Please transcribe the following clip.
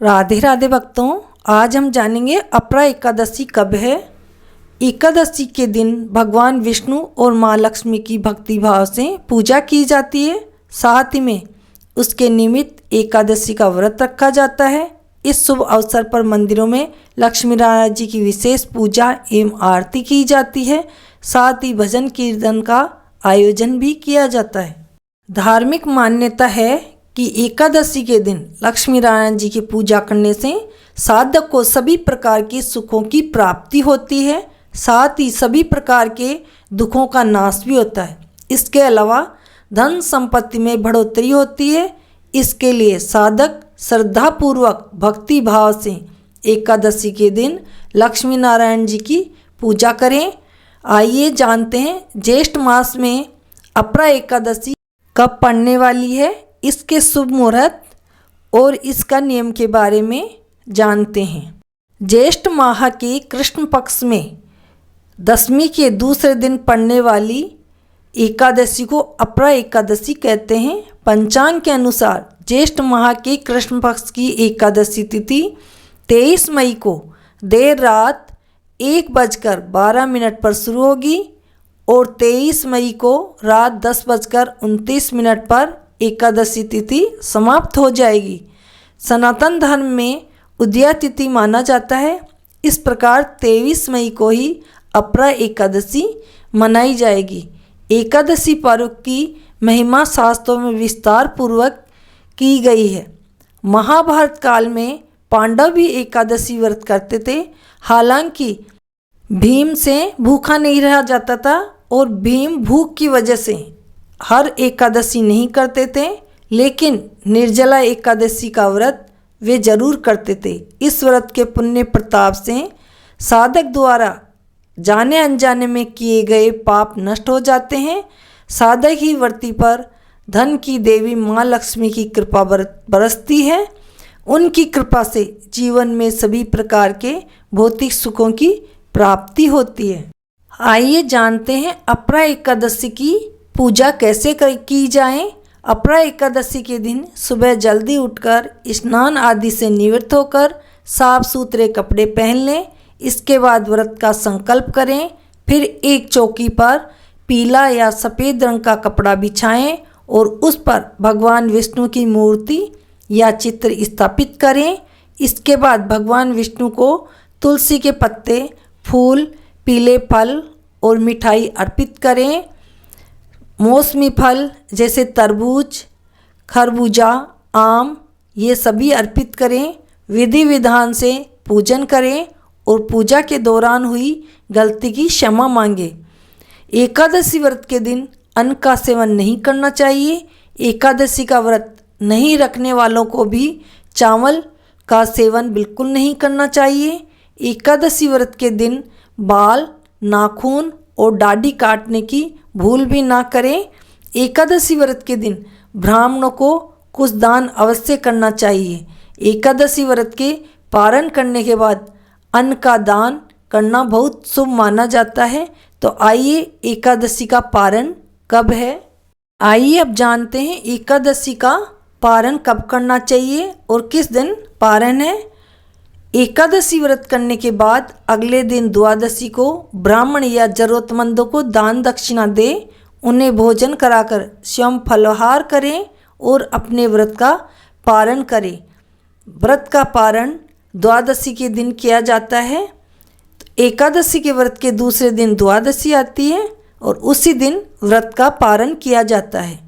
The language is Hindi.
राधे राधे भक्तों, आज हम जानेंगे अपरा एकादशी कब है। एकादशी के दिन भगवान विष्णु और माँ लक्ष्मी की भक्ति भाव से पूजा की जाती है। साथ ही में उसके निमित्त एकादशी का व्रत रखा जाता है। इस शुभ अवसर पर मंदिरों में लक्ष्मी नारायण जी की विशेष पूजा एवं आरती की जाती है। साथ ही भजन कीर्तन का आयोजन भी किया जाता है। धार्मिक मान्यता है कि एकादशी के दिन लक्ष्मी नारायण जी की पूजा करने से साधक को सभी प्रकार के सुखों की प्राप्ति होती है। साथ ही सभी प्रकार के दुखों का नाश भी होता है। इसके अलावा धन संपत्ति में बढ़ोतरी होती है। इसके लिए साधक श्रद्धापूर्वक भक्ति भाव से एकादशी के दिन लक्ष्मी नारायण जी की पूजा करें। आइए जानते हैं ज्येष्ठ मास में अपरा एकादशी कब पड़ने वाली है, इसके शुभ मुहूर्त और इसका नियम के बारे में जानते हैं। ज्येष्ठ माह के कृष्ण पक्ष में दशमी के दूसरे दिन पड़ने वाली एकादशी को अपरा एकादशी कहते हैं। पंचांग के अनुसार ज्येष्ठ माह के कृष्ण पक्ष की एकादशी तिथि 23 मई को देर रात 1:12 पर शुरू होगी और 23 मई को रात 10:29 पर एकादशी तिथि समाप्त हो जाएगी। सनातन धर्म में उदया तिथि माना जाता है। इस प्रकार 23 मई को ही अपरा एकादशी मनाई जाएगी। एकादशी पर्व की महिमा शास्त्रों में विस्तार पूर्वक की गई है। महाभारत काल में पांडव भी एकादशी व्रत करते थे। हालांकि भीम से भूखा नहीं रहा जाता था और भीम भूख की वजह से हर एकादशी नहीं करते थे, लेकिन निर्जला एकादशी का व्रत वे जरूर करते थे। इस व्रत के पुण्य प्रताप से साधक द्वारा जाने अनजाने में किए गए पाप नष्ट हो जाते हैं। साधक ही व्रती पर धन की देवी माँ लक्ष्मी की कृपा बरसती है। उनकी कृपा से जीवन में सभी प्रकार के भौतिक सुखों की प्राप्ति होती है। आइए जानते हैं अपरा एकादशी की पूजा कैसे की जाए। अपरा एकादशी के दिन सुबह जल्दी उठकर स्नान आदि से निवृत्त होकर साफ सुथरे कपड़े पहन लें। इसके बाद व्रत का संकल्प करें। फिर एक चौकी पर पीला या सफ़ेद रंग का कपड़ा बिछाएं और उस पर भगवान विष्णु की मूर्ति या चित्र स्थापित करें। इसके बाद भगवान विष्णु को तुलसी के पत्ते, फूल, पीले फल और मिठाई अर्पित करें। मौसमी फल जैसे तरबूज, खरबूजा, आम ये सभी अर्पित करें। विधि विधान से पूजन करें और पूजा के दौरान हुई गलती की क्षमा मांगे। एकादशी व्रत के दिन अन्न का सेवन नहीं करना चाहिए। एकादशी का व्रत नहीं रखने वालों को भी चावल का सेवन बिल्कुल नहीं करना चाहिए। एकादशी व्रत के दिन बाल, नाखून और दाढ़ी काटने की भूल भी ना करें। एकादशी व्रत के दिन ब्राह्मणों को कुछ दान अवश्य करना चाहिए। एकादशी व्रत के पारण करने के बाद अन्न का दान करना बहुत शुभ माना जाता है। तो आइए एकादशी का पारण कब है। आइए अब जानते हैं एकादशी का पारण कब करना चाहिए और किस दिन पारण है। एकादशी व्रत करने के बाद अगले दिन द्वादशी को ब्राह्मण या जरूरतमंदों को दान दक्षिणा दे, उन्हें भोजन कराकर स्वयं फलाहार करें और अपने व्रत का पारण करें। व्रत का पारण द्वादशी के दिन किया जाता है। एकादशी के व्रत के दूसरे दिन द्वादशी आती है और उसी दिन व्रत का पारण किया जाता है।